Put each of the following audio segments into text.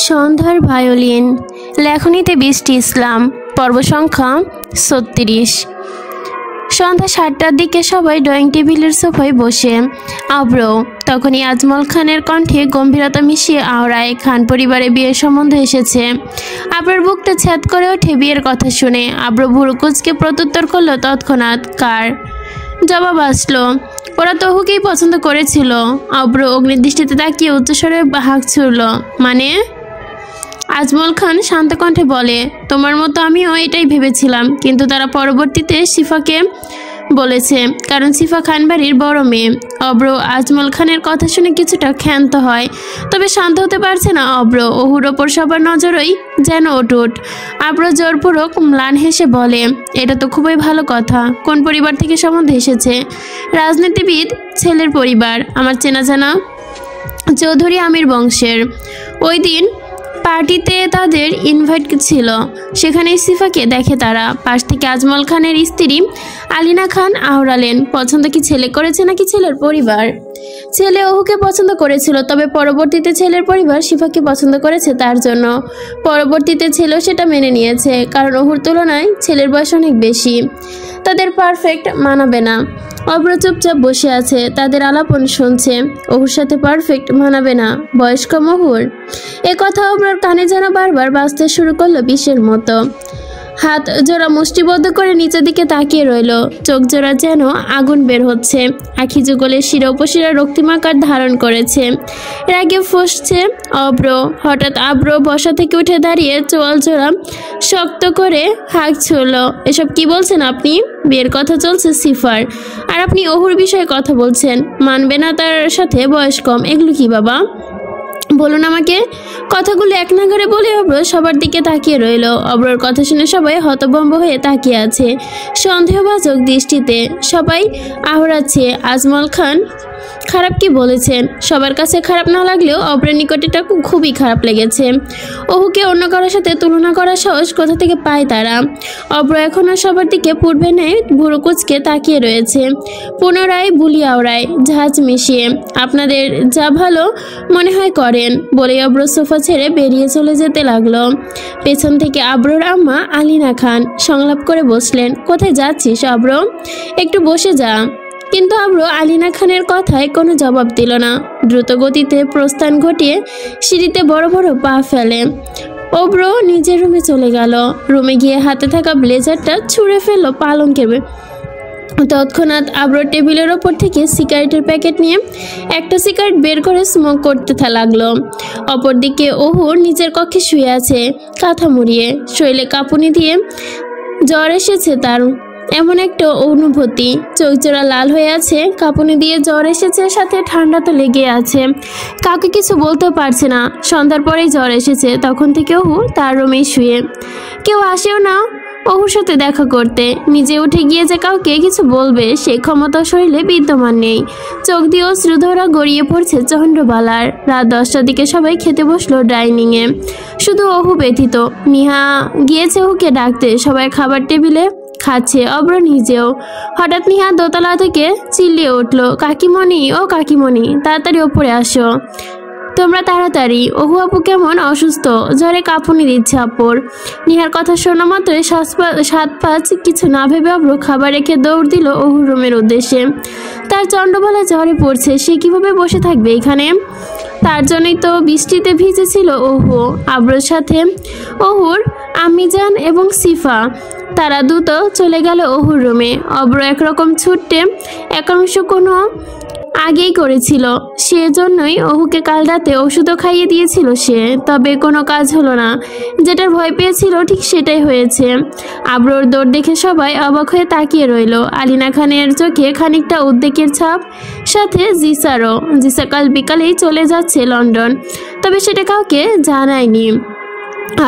সন্ধ্যার ভায়োলিন, লেখনীতে বৃষ্টি ইসলাম, পর্ব সংখ্যা 36। সন্ধ্যা 7টার দিকে সবাই ড্রয়িং টেবিলের সোফায় বসে। আব্র তখনই আজমল খানের কণ্ঠে গম্ভীরতা মিশিয়ে আওড়ায়, খান পরিবারে বিয়ের সম্বন্ধ এসেছে। আব্রর বুকটা ছ্যাদ করে ওঠে বিয়ের কথা শুনে। আব্র ভুরু কুঁচকে প্রত্যুত্তর করলো তৎক্ষণাৎ। কার জবাব আসলো, ওরা তহুকেই পছন্দ করেছিল। আব্র অগ্নিদৃষ্টিতে তাকিয়ে উচ্চস্বরে হাঁক ছুড়ল, মানে? আজমল খান শান্ত কণ্ঠে বলে, তোমার মতো আমিও এটাই ভেবেছিলাম, কিন্তু তারা পরবর্তীতে শিফাকে বলেছে, কারণ শিফা খান বাড়ির বড় মেয়ে। অব্র আজমল খানের কথা শুনে কিছুটা ক্ষান্ত হয়, তবে শান্ত হতে পারছে না অব্র। ওহুর ওপর সবার নজরই যেন অটুট। আব্র জোরপূর্বক ম্লান হেসে বলে, এটা তো খুবই ভালো কথা। কোন পরিবার থেকে সম্বন্ধ এসেছে? রাজনীতিবিদ ছেলের পরিবার, আমার চেনা জানা চৌধুরী আমির বংশের। ওই দিন পার্টিতে তাদের ইনভাইট ছিল, সেখানেই সিফাকে দেখে তারা। পাশ থেকে আজমল খানের স্ত্রী আলিনা খান আওড়ালেন, পছন্দ কি ছেলে করেছে নাকি ছেলের পরিবার? ছেলে ওহুকে পছন্দ করেছিল, তবে পরবর্তীতে ছেলের পরিবার শিফাকে পছন্দ করেছে। তার জন্য পরবর্তীতে ছেলেও সেটা মেনে নিয়েছে, কারণ ওহুর তুলনায় ছেলের বয়স অনেক বেশি, তাদের পারফেক্ট মানাবে না। অব্র চুপচাপ বসে আছে, তাদের আলাপন শুনছে। ওহুর সাথে পারফেক্ট মানাবে না, বয়স কম ওহুর। এ কথা অব্রর কানে যেন বারবার বাজতে শুরু করলো বিষের মতো। হাত জোড়া মুষ্টিবদ্ধ করে নিচের দিকে তাকিয়ে রইল, চোখ জোড়া যেন আগুন বের হচ্ছে। আখি যুগলের শিরা উপশিরা রক্তিমাকার ধারণ করেছে, রাগে ফুঁসছে অব্র। হঠাৎ আব্র বসা থেকে উঠে দাঁড়িয়ে চোয়াল জোড়া শক্ত করে হাঁক ছুড়ল, এসব কি বলছেন আপনি? বিয়ের কথা চলছে সিফার, আর আপনি ওহুর বিষয়ে কথা বলছেন। মানবে না তার সাথে বয়স কম, এগুলো কি বাবা? বলুন আমাকে। কথাগুলো এক নাগারে বলে অব্র সবার দিকে তাকিয়ে রইল। অব্রর কথা শুনে সবাই হতভম্ব হয়ে তাকিয়ে আছে সন্দেহভাজক দৃষ্টিতে। সবাই আওড়াচ্ছে, আজমল খান খারাপ কি বলেছেন? সবার কাছে খারাপ না লাগলেও অব্রের নিকট এটা খুবই খারাপ লেগেছে। ওহুকে অন্য কারোর সাথে তুলনা করার সাহস কোথা থেকে পায় তারা? অব্র এখনও সবার দিকে পূর্বে নেয় ভুরু কুঁচকে তাকিয়ে রয়েছে। পুনরায় বুলি আওড়ায়, ঝাঁজ মিশিয়ে, আপনাদের যা ভালো মনে হয় করেন বলে অব্র সোফা ছেড়ে বেরিয়ে চলে যেতে লাগলো। পেছন থেকে আব্রর আম্মা আলিনা খান সংলাপ করে বসলেন, কোথায় যাচ্ছিস অব্র? একটু বসে যা। কিন্তু আব্র আলিনা খানের কথায় কোনো জবাব দিল না। দ্রুত গতিতে প্রস্থান ঘটিয়ে সিঁড়িতে বড় বড় পা ফেলে অব্র নিজের রুমে চলে গেল। রুমে গিয়ে হাতে থাকা ব্লেজারটা ছুঁড়ে ফেললো পালঙ্কের। তৎক্ষণাৎ আব্র টেবিলের ওপর থেকে সিগারেটের প্যাকেট নিয়ে একটা সিগারেট বের করে স্মোক করতে লাগলো। অপরদিকে ওহুর নিজের কক্ষে শুয়ে আছে, কাঁথা মুড়িয়ে। শরীরে কাঁপুনি দিয়ে জ্বর এসেছে তার, এমন একটা অনুভূতি। চোখ জোড়া লাল হয়ে আছে, কাঁপুনি দিয়ে জ্বর এসেছে, সাথে ঠান্ডা তো লেগে আছে। কাউকে কিছু বলতে পারছে না। সন্ধ্যার পরেই জ্বর এসেছে, তখন থেকে ওহু তার রুমেই শুয়ে। কেউ আসেও না ওহুর সাথে দেখা করতে। নিজে উঠে গিয়ে যে কাউকে কিছু বলবে সেই ক্ষমতা শরীরে বিদ্যমান নেই। চোখ দিয়ে অশ্রুধরা গড়িয়ে পড়ছে চন্দ্রবালার। রাত 10টার দিকে সবাই খেতে বসলো ডাইনিংয়ে, শুধু ওহু ব্যতীত। নিহা গিয়েছে ওহুকে ডাকতে। সবাই খাবার টেবিলে খাচ্ছে, অব্র নিজেও। হঠাৎ নিহা দোতলা থেকে চিল্লিয়ে উঠল, কাকিমণি, ও কাকিমণি, তাড়াতাড়ি ওপরে আসো তোমরা, তাড়াতাড়ি। ওহু আপু কেমন অসুস্থ, জ্বরে কাঁপুনি দিচ্ছে আপুর। নিহার কথা শোনা মাত্রই সাত পাঁচ কিছু না ভেবে অব্র খাবার রেখে দৌড় দিল ওহুর রুমের উদ্দেশ্যে। তার চন্ডবালা জ্বরে পড়ছে, সে কিভাবে বসে থাকবে এখানে? তার জন্যই তো বৃষ্টিতে ভিজেছিল ওহু। আব্রর সাথে ওহুর আম্মিজান এবং সিফা, তারা দ্রুত চলে গেল ওহুর রুমে। অব্র একরকম ছুটতে একাংশ কোনো আগেই করেছিল, সেজন্যই ওহুকে কাল রাতে ওষুধও খাইয়ে দিয়েছিল সে। তবে কোনো কাজ হলো না। যেটার ভয় পেয়েছিল ঠিক সেটাই হয়েছে। আব্রর দৌড় দেখে সবাই অবাক হয়ে তাকিয়ে রইল। আলিনা খানের চোখে খানিকটা উদ্বেগের ছাপ, সাথে জিসারও। জিসা কাল বিকালেই চলে যাচ্ছে লন্ডন, তবে সেটা কাউকে জানায়নি।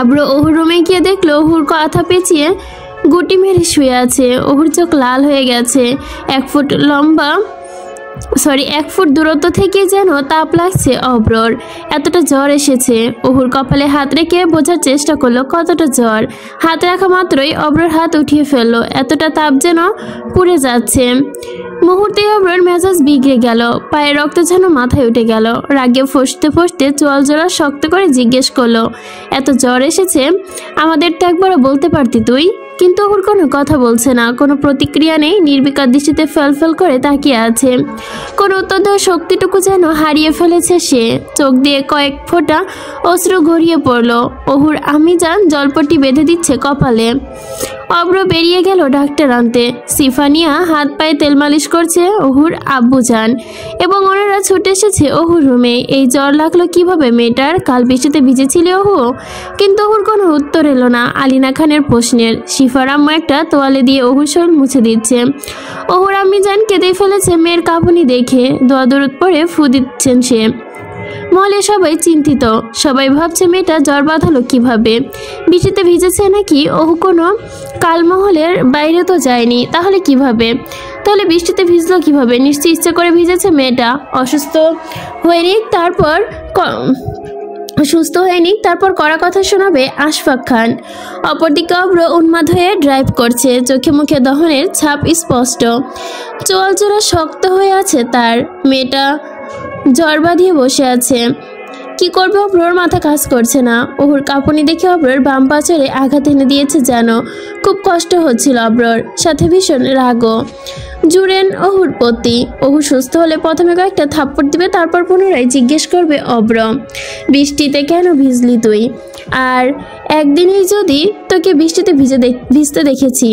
আব্র ওহুর রুমে গিয়ে দেখলো ওহুর কথা পেঁচিয়ে গুটি মেরে শুয়ে আছে। ওহুর চোখ লাল হয়ে গেছে। 1 ফুট দূরত্ব থেকে যেন তাপ লাগছে অব্রর। এতটা জ্বর এসেছে। ওহুর কপালে হাত রেখে বোঝার চেষ্টা করলো কতটা জ্বর। হাত রাখা মাত্রই অব্রর হাত উঠিয়ে ফেললো, এতটা তাপ যেন পুড়ে যাচ্ছে। মুহূর্তেই অব্রর মেজাজ বিগড়ে গেল, পায়ের রক্ত যেন মাথায় উঠে গেল। রাগে ফসতে ফসতে চোয়াল জোড়া শক্ত করে জিজ্ঞেস করলো, এত জ্বর এসেছে, আমাদের তো একবারও বলতে পারতি তুই। কিন্তু ওর কোনো কথা বলছে না, কোনো প্রতিক্রিয়া নেই, নির্বিকার দৃষ্টিতে ফেল করে তাকিয়ে আছে। কোনো উত্তর দেওয়ার শক্তিটুকু যেন হারিয়ে ফেলেছে সে। চোখ দিয়ে কয়েক ফোঁটা অশ্রু গড়িয়ে পড়ল। ওহুর আম্মিজান জলপট্টি বেঁধে দিচ্ছে কপালে। অব্র বেরিয়ে গেল ডাক্তার আনতে। সিফানিয়া হাত পায়ে তেল মালিশ করছে ওহুর আব্বুজান, এবং ওনারা ছুটে এসেছে ওহুর রুমে। এই জ্বর লাগলো কিভাবে মেয়েটার? কাল বৃষ্টিতে ভিজেছিলে ওহু? কিন্তু ওহুর কোনো উত্তর এলো না আলিনা খানের প্রশ্নের। শিফার আম্মু একটা তোয়ালে দিয়ে ওহুর শরীর মুছে দিচ্ছে। ওহুর আম্মিজান কেঁদেই ফেলেছে মেয়ের কাঁপুনি দেখে। দোয়া দরুদ পড়ে ফু দিচ্ছেন সে। মহলে সবাই চিন্তিত, সবাই ভাবছে মেয়েটা জ্বর বাঁধালো কিভাবে? বৃষ্টিতে ভিজেছে নাকি? ওহু কোনো কালমহলের বাইরে তো যায়নি, তাহলে কিভাবে? তাহলে বৃষ্টিতে ভিজলো কিভাবে? নিশ্চয়ই ইচ্ছে করে ভিজেছে মেয়েটা। সুস্থ হয়ে নিক, তারপর কড়া কথা শোনাবে আশফাক খান। অপরদিকে অব্র উন্মাদ হয়ে ড্রাইভ করছে, চোখে মুখে দহনের ছাপ স্পষ্ট। চোয়াল জোড়া শক্ত হয়ে আছে তার। মেয়েটা জ্বর বাঁধিয়ে বসে আছে। কি করবে অব্রর মাথা কাজ করছে না। ওহুর কাঁপুনি দেখে অব্রর বাম পাচরে আঘাত এনে দিয়েছে যেন। খুব কষ্ট হচ্ছিল অব্রর, সাথে ভীষণ রাগও। জুড়েন ওহুর প্রতি। ওহু সুস্থ হলে প্রথমে কয়েকটা থাপ্পড় দিবে, তারপর পুনরায় জিজ্ঞেস করবে অব্র, বৃষ্টিতে কেন ভিজলি তুই? আর একদিনই যদি তোকে বৃষ্টিতে ভিজতে দেখেছি,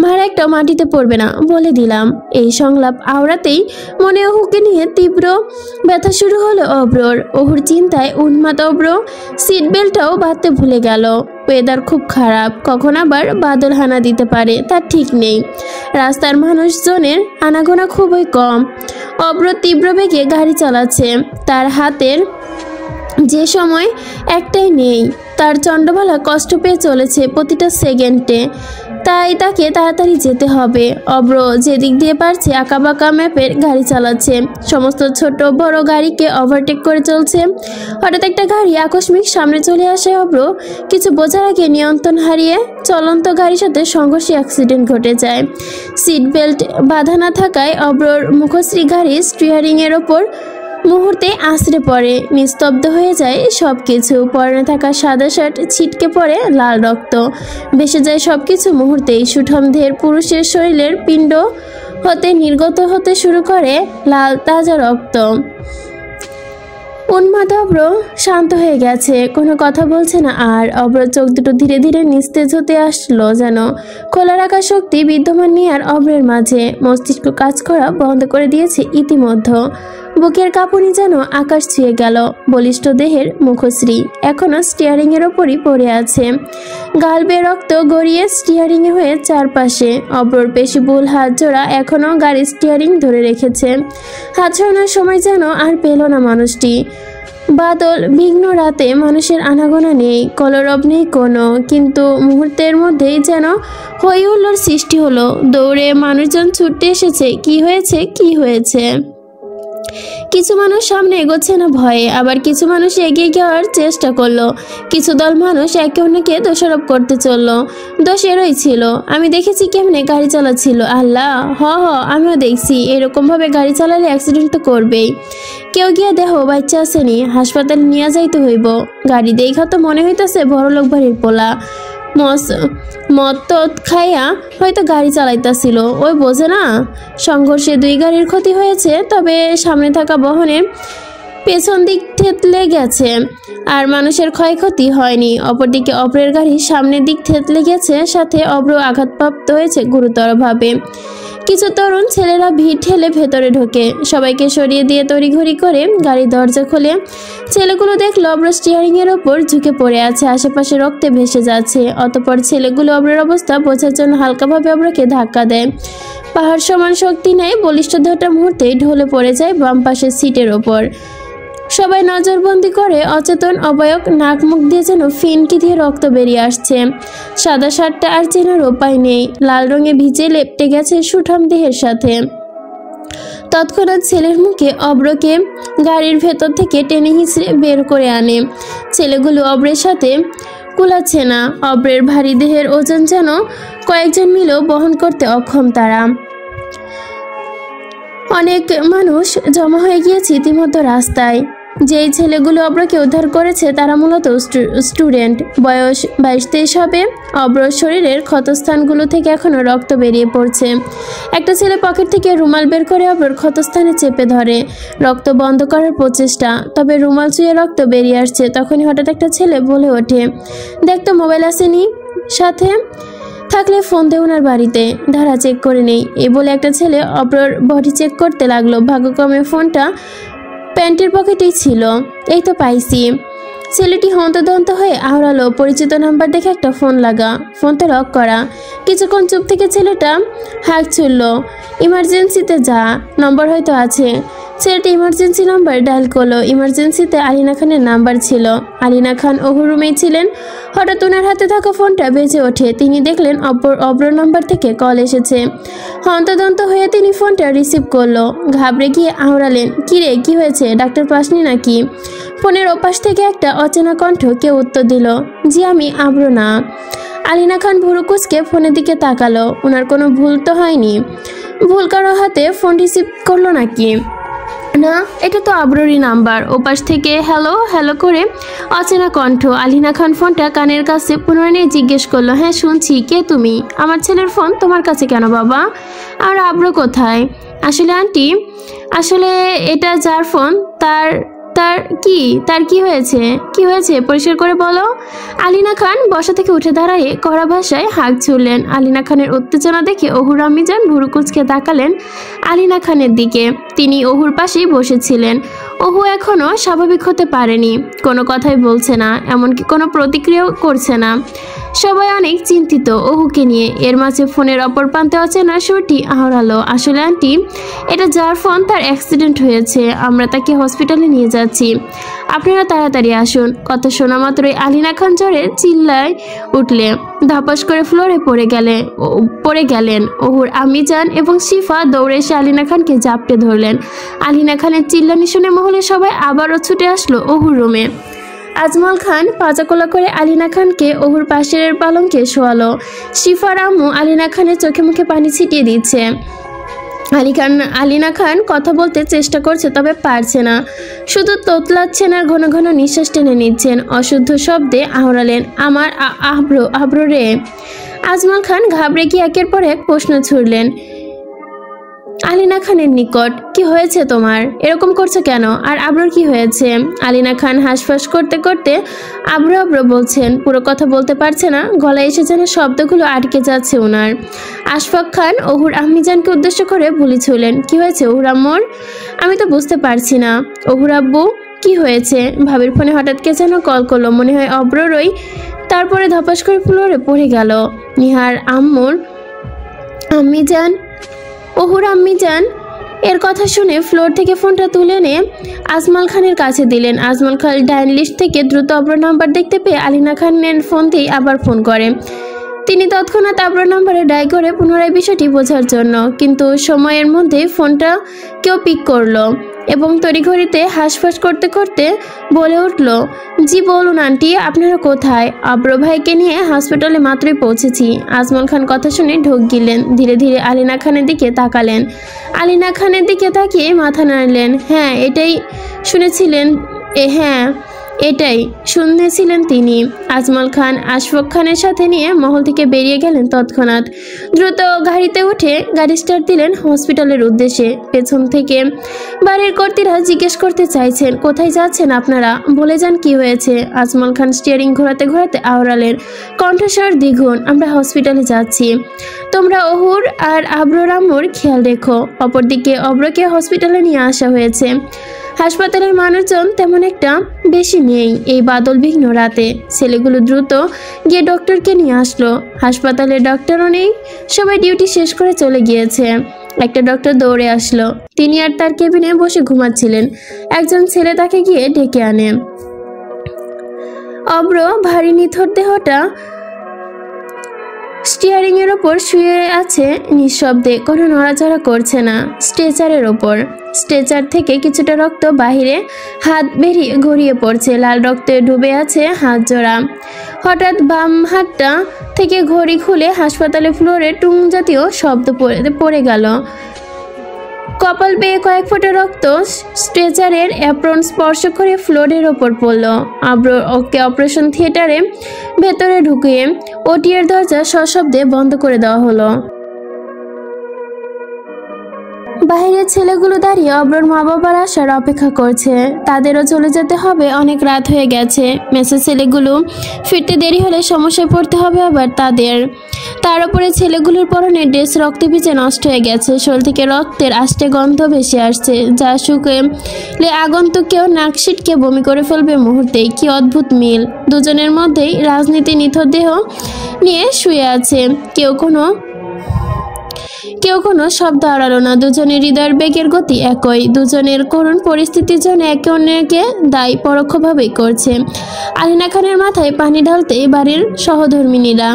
ভাড়া একটা মাটিতে পড়বে না বলে দিলাম। এই সংলাপ আওড়াতেই মনে ওহুকে নিয়ে তীব্র ব্যথা শুরু হলো অব্রর। ওহুর চিন্তায় উন্মাদ অব্র সিট বেল্টটাও বাঁধতে ভুলে গেল। ওয়েদার খুব খারাপ, কখন আবার বাদল হানা দিতে পারে তার ঠিক নেই। রাস্তার মানুষজনের আনাগোনা খুবই কম। অব্র তীব্র বেগে গাড়ি চালাচ্ছে। তার হাতের যে সময় একটাই নেই। তার চন্ডমালা কষ্ট পেয়ে চলেছে প্রতিটা সেকেন্ডে, তাই তাকে তাড়াতাড়ি যেতে হবে। অব্র যেদিক দিয়ে পারছে আঁকাবাঁকা ম্যাপের গাড়ি চালাচ্ছে, সমস্ত ছোট বড় গাড়িকে ওভারটেক করে চলছে। হঠাৎ একটা গাড়ি আকস্মিক সামনে চলে আসে। অব্র কিছু বোঝার আগে নিয়ন্ত্রণ হারিয়ে চলন্ত গাড়ির সাথে সংঘর্ষে অ্যাক্সিডেন্ট ঘটে যায়। সিট বেল্ট বাঁধা না থাকায় অব্রর মুখশ্রী গাড়ির স্টিয়ারিংয়ের ওপর মুহূর্তে আছড়ে পড়ে। নিস্তব্ধ হয়ে যায় সব কিছু। পরনে থাকা সাদা শার্ট ছিটকে পড়ে লাল রক্ত। ভেসে যায় সব কিছু মুহূর্তেই। সুঠম দেহের পুরুষের শরীরের পিণ্ড হতে নির্গত হতে শুরু করে লাল তাজা রক্ত। উন্মাদ অব্র শান্ত হয়ে গেছে, কোনো কথা বলছে না আর। অব্র চোখ দুটো ধীরে ধীরে নিস্তেজ হতে আসলো যেন। খোলা রাখা শক্তি বিদ্যমান নিয়ে আর অব্রের মাঝে। মস্তিষ্ক কাজ করা বন্ধ করে দিয়েছে ইতিমধ্যে। বুকের কাঁপুনি যেন আকাশ ছুঁয়ে গেল। বলিষ্ঠ দেহের মুখশ্রী এখনো স্টিয়ারিংয়ের ওপরই পড়ে আছে। গাল বেয়ে রক্ত গড়িয়ে স্টিয়ারিংয়ে হয়ে চারপাশে। অব্রর পেশিবহুল হাত জোড়া এখনো গাড়ির স্টিয়ারিং ধরে রেখেছে। হাত ছড়ানোর সময় যেন আর পেল না মানুষটি। বাদল বিঘ্ন রাতে মানুষের আনাগোনা নেই, কলরব নেই কোনো, কিন্তু মুহূর্তের মধ্যেই যেন হই হুল্লোড় সৃষ্টি হলো। দৌড়ে মানুষজন ছুটতে এসেছে। কি হয়েছে? কিছু মানুষ সামনে এগোচ্ছে না ভয়ে, আবার কিছু মানুষ এগিয়ে যাওয়ার চেষ্টা করলো। কিছু দল মানুষ একে অন্যকে দোষারোপ করতে চললো। দোষ এরই ছিল। আমি দেখেছি কেমনে গাড়ি চালাচ্ছিল। আল্লাহ, আমিও দেখছি। এরকমভাবে গাড়ি চালালে অ্যাক্সিডেন্ট তো করবেই। কেউ গিয়া দেহ বাচ্চা আসেনি, হাসপাতালে নিয়ে যাইতে হইব। গাড়ি দেখা তো মনে হইতেছে বড়লোক বাড়ির পোলা। মদ খাইয়া হয়তো গাড়ি চালাইতেছিল, ওই বোঝে না। সংঘর্ষে দুই গাড়ির ক্ষতি হয়েছে, তবে সামনে থাকা বহনের পেছন দিক থেতলে গেছে আর মানুষের ক্ষয়ক্ষতি হয়নি। অপরদিকে অব্রের গাড়ি সামনের দিক থেতলে গেছে, সাথে অব্র আঘাতপ্রাপ্ত হয়েছে গুরুতরভাবে। কিছু তরুণ ছেলেরা ভিড় ঠেলে ভেতরে ঢোকে। সবাইকে সরিয়ে দিয়ে তড়িঘড়ি করে গাড়ির দরজা খোলে। ছেলেগুলো দেখলো অব্র স্টিয়ারিংয়ের ওপর ঝুঁকে পড়ে আছে, আশেপাশে রক্তে ভেসে যাচ্ছে। অতঃপর ছেলেগুলো অব্রের অবস্থা বোঝার জন্য হালকাভাবে অব্রকে ধাক্কা দেয়। পাহাড় সমান শক্তি নেয় বলিষ্ঠ দেহটা মুহূর্তেই ঢলে পড়ে যায় বাম পাশের সিটের ওপর। সবাই নজরবন্দি করে অচেতন অবয়ব, নাক মুখ দিয়ে যেন ফিনকি দিয়ে রক্ত বেরিয়ে আসছে। সাদা শার্টটা আর চেনার উপায় নেই, লাল রঙে ভিজে লেপটে গেছে সুঠাম দেহের সাথে। তৎক্ষণাৎ ছেলের মুখে অব্রকে গাড়ির ভেতর থেকে টেনে হিঁচড়ে বের করে আনে। ছেলেগুলো অব্রের সাথে কুলাচ্ছে না। অব্রের ভারী দেহের ওজন যেন কয়েকজন মিলেও বহন করতে অক্ষম তারা। অনেক মানুষ জমা হয়ে গিয়েছে ইতিমধ্যে রাস্তায়। যেই ছেলেগুলো অব্রকে উদ্ধার করেছে তারা মূলত স্টুডেন্ট, বয়স 22-23 হবে। অব্রর শরীরের ক্ষতস্থানগুলো থেকে এখনও রক্ত বেরিয়ে পড়ছে। একটা ছেলে পকেট থেকে রুমাল বের করে অব্রর ক্ষতস্থানে চেপে ধরে, রক্ত বন্ধ করার প্রচেষ্টা, তবে রুমাল চুয়ে রক্ত বেরিয়ে আসছে। তখনই হঠাৎ একটা ছেলে বলে ওঠে, দেখ তো মোবাইল আসেনি, সাথে থাকলে ফোন দে ওনার বাড়িতে, ধারা চেক করে নেই। এই বলে একটা ছেলে অব্রর বডি চেক করতে লাগলো। ভাগ্যক্রমে ফোনটা প্যান্টের পকেটেই ছিল। এই তো পাইছি। ছেলেটি হন্তদন্ত হয়ে আওড়ালো। পরিচিত নাম্বার দেখে একটা ফোন লাগা, ফোনটা লক করা। কিছুক্ষণ চুপ থেকে ছেলেটা হাঁক ছুড়ল, ইমার্জেন্সিতে যা, নম্বর হয়তো আছে। ছেলেটি ইমার্জেন্সি নাম্বার ডায়াল করলো। ইমার্জেন্সিতে আলিনা খানের নাম্বার ছিল। আলিনা খান ওহুর রুমেই ছিলেন। হঠাৎ ওনার হাতে থাকা ফোনটা বেজে ওঠে। তিনি দেখলেন অব্র নাম্বার থেকে কল এসেছে। হন্তদন্ত হয়ে তিনি ফোনটা রিসিভ করলো। ঘাবড়ে গিয়ে আওড়ালেন, কিরে কি হয়েছে, ডাক্তার পাসনি নাকি? ফোনের ওপাশ থেকে একটা অচেনা কণ্ঠ কেউ উত্তর দিল, জি আমি আব্র না। আলিনা খান ভুরু কুঁচকে ফোনের দিকে তাকালো। ওনার কোনো ভুল তো হয়নি। ভুল কারো হাতে ফোন রিসিভ করলো নাকি? না, এটা তো আব্ররই নাম্বার। ওপাশ থেকে হ্যালো হ্যালো করে অচেনা কণ্ঠ। আলিনা খান ফোনটা কানের কাছে পুনরায় নিয়ে জিজ্ঞেস করলো, হ্যাঁ শুনছি, কে তুমি? আমার ছেলের ফোন তোমার কাছে কেন বাবা? আর আব্র কোথায়? আসলে আন্টি, আসলে এটা যার ফোন তার কি হয়েছে পরিষ্কার করে বলো। আলিনা খান বসা থেকে উঠে দাঁড়িয়ে কড়া ভাষায় হাঁক ছুড়লেন। আলিনা খানের উত্তেজনা দেখে ওহুর আম্মিজান ভুরু কুঁচকে তাকালেন আলিনা খানের দিকে। তিনি ওহুর পাশেই বসেছিলেন। ওহু এখনো স্বাভাবিক হতে পারেনি, কোনো কথাই বলছে না, এমনকি কোনো প্রতিক্রিয়াও করছে না। সবাই অনেক চিন্তিত ওহুকে নিয়ে। এর মাঝে ফোনের অপর প্রান্তে অচেনা সুরটি আওড়ালো, আসলে আন্টি, এটা যার ফোন তার অ্যাক্সিডেন্ট হয়েছে, আমরা তাকে হসপিটালে নিয়ে যাচ্ছি, আপনারা তাড়াতাড়ি আসুন। কথা শোনা মাত্রই আলিনা খান জোরে চিল্লায় উঠলে ধাপাস করে ফ্লোরে পড়ে গেলেন। ওহুর আম্মিজান এবং শিফা দৌড়ে এসে আলিনা খানকে জাপটে ধরলেন। আলিনা খানের চিল্লানি শুনে মহলে সবাই আবারও ছুটে আসলো ওহুর রুমে। আজমল খান পাজাকোলা করে আলিনা খানকে ওহুর পাশের পালঙ্কে শোয়ালো। শিফার আম্মু আলিনা খানের চোখে মুখে পানি ছিটিয়ে দিচ্ছে। আলিনা খান কথা বলতে চেষ্টা করছে, তবে পারছে না, শুধু তোতলাচ্ছেন আর ঘন ঘন নিঃশ্বাস টেনে নিচ্ছেন। অশুদ্ধ শব্দে আওড়ালেন, আমার আব্রো রে। আজমল খান ঘাবড়ে গিয়ে একের পর এক প্রশ্ন ছুড়লেন আলিনা খানের নিকট, কি হয়েছে তোমার, এরকম করছো কেন, আর আব্রোর কি হয়েছে? আলিনা খান হাঁসফাঁস করতে করতে আব্রো আব্রো বলছেন, পুরো কথা বলতে পারছে না, গলায় এসে যেন শব্দগুলো আটকে যাচ্ছে ওনার। আশফাক খান ওহুর আম্মিজানকে উদ্দেশ্য করে বলি ছুড়লেন, কি হয়েছে ওহুর আম্মুর? আমি তো বুঝতে পারছি না। ওহুর আব্বু কি হয়েছে? ভাবির ফোনে হঠাৎ কে যেন কল করলো, মনে হয় অব্ররই। তারপরে ধপাস করে ফ্লোরে পড়ে গেল। নিহার আম্মিজান ওহুর আম্মিজান এর কথা শুনে ফ্লোর থেকে ফোনটা তুলে এনে আজমল খানের কাছে দিলেন। আজমল খান ডায়াল লিস্ট থেকে দ্রুত অব্র নাম্বার দেখতে পেয়ে আলিনা খানের ফোন দিয়ে আবার ফোন করে। তিনি তৎক্ষণাৎ আব্র নাম্বারে ডায়াল করে পুনরায় বিষয়টি বোঝার জন্য, কিন্তু সময়ের মধ্যে ফোনটা কেউ পিক করলো এবং তড়িঘড়িতে হাঁসফাঁস করতে করতে বলে উঠল, জি বলুন আন্টি, আপনারা কোথায়? আব্র ভাইকে নিয়ে হসপিটালে মাত্রই পৌঁছেছি। আজমল খান কথা শুনে ঢোক গিললেন। ধীরে ধীরে আলিনা খানের দিকে তাকালেন। আলিনা খানের দিকে তাকিয়ে মাথা নাড়লেন। হ্যাঁ এটাই শুনেছিলেন তিনি। আজমল খান আশফাক খানের সাথে নিয়ে মহল থেকে বেরিয়ে গেলেন তৎক্ষণাৎ। দ্রুত গাড়িতে উঠে গাড়ি স্টার্ট দিলেন হসপিটালের উদ্দেশ্যে। পেছন থেকে বাড়ির কর্মীরা জিজ্ঞেস করতে চাইছেন, কোথায় যাচ্ছেন আপনারা, বলে যান কি হয়েছে। আজমল খান স্টিয়ারিং ঘোরাতে ঘোরাতে আওড়ালেন, কণ্ঠস্বর দ্বিগুণ, আমরা হসপিটালে যাচ্ছি, তোমরা ওহুর আর আব্রোর আম্মুর খেয়াল রেখো। অপরদিকে অব্রকে হসপিটালে নিয়ে আসা হয়েছে। হাসপাতালের মানুষজন তেমন একটা বেশি নেই এই বাদলবিঘ্ন রাতে। ছেলেগুলো দ্রুত গিয়ে ডক্টরকে নিয়ে আসলো। হাসপাতালে ডক্টরও নেই, সবাই ডিউটি শেষ করে চলে গিয়েছে। একটা ডক্টর দৌড়ে আসলো। তিনি আর তার কেবিনে বসে ঘুমাচ্ছিলেন। একজন ছেলে তাকে গিয়ে ডেকে আনে। অব্র ভারী নিথর দেহটা স্টিয়ারিং এর ওপর শুয়ে আছে নিঃশব্দে, কোনো নড়াচড়া করছে না। স্ট্রেচারের ওপর, স্ট্রেচার থেকে কিছুটা রক্ত বাহিরে হাত বেরিয়ে গড়িয়ে পড়ছে, লাল রক্তে ডুবে আছে হাত জোড়া। হঠাৎ বাম হাতটা থেকে ঘড়ি খুলে হাসপাতালে ফ্লোরে টুং জাতীয় শব্দ পড়ে গেল। কপাল বেয়ে কয়েক ফোঁটা রক্ত স্ট্রেচারের অ্যাপ্রন স্পর্শ করে ফ্লোরের ওপর পড়ল। আব্র ওকে অপারেশন থিয়েটারে ভেতরে ঢুকিয়ে ওটির দরজা সশব্দে বন্ধ করে দেওয়া হলো। বাইরের ছেলেগুলো দাঁড়িয়ে অব্রর মা বাবার আসার অপেক্ষা করছে। তাদেরও চলে যেতে হবে, অনেক রাত হয়ে গেছে। মেসের ছেলেগুলো ফিরতে দেরি হলে সমস্যায় পড়তে হবে আবার তাদের। তার উপরে ছেলেগুলোর পরনে ড্রেস রক্তে ভিজে নষ্ট হয়ে গেছে। শরীর থেকে রক্তের আষ্টে গন্ধ ভেসে আসছে, যা শুকলে আগন্তুককেও নাক সিটকে বমি করে ফেলবে মুহূর্তেই। কি অদ্ভুত মিল! দুজনের মধ্যেই রাজনীতি নিথর দেহ নিয়ে শুয়ে আছে। কেউ কোনো শব্দ আড়ালো না। দুজনের হৃদয়ের বেগের গতি একই। দুজনের করুণ পরিস্থিতির জন্য একে অন্যকে দায়ী পরোক্ষভাবেই করছে। আলিনা খানের মাথায় পানি ঢালতে বাড়ির সহধর্মিনীরা।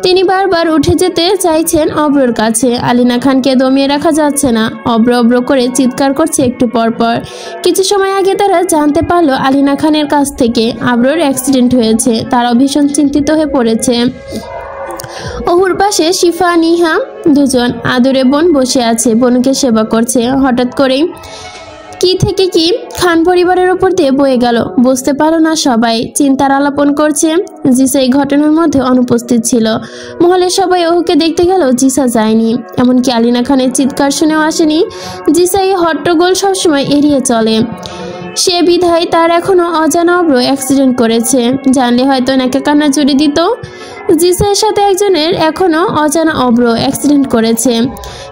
তিনি বারবার উঠে যেতে চাইছেন অব্রর কাছে। আলিনা খানকে দমিয়ে রাখা যাচ্ছে না। অব্র অব্র করে চিৎকার করছে একটু পরপর। কিছু সময় আগে তারা জানতে পারলো আলিনা খানের কাছ থেকে আব্রর অ্যাক্সিডেন্ট হয়েছে। তারাও ভীষণ চিন্তিত হয়ে পড়েছে। অহুর পাশে শিফা নিহা দুজন আদুরে বোন বসে আছে, বোনকে সেবা করছে। হঠাৎ করেই কি থেকে কি খান পরিবারের উপর দিয়ে বয়ে গেল, বুঝতে পারলো না সবাই। চিন্তার আলাপন করছে। জিসা এই ঘটনার মধ্যে অনুপস্থিত ছিল। মহলের সবাই ওহুকে দেখতে গেল, জিসা যায়নি। এমনকি আলিনা খানের চিৎকার শুনেও আসেনি। জিসা এই হট্টগোল সবসময় এড়িয়ে চলে। সে বিধায় তার এখনো অজানা অব্র অ্যাক্সিডেন্ট করেছে। জানলে হয়তো নাকে কান্না জুড়ে দিত। জিসার সাথে একজনের এখনো অজানা অব্র অ্যাক্সিডেন্ট করেছে।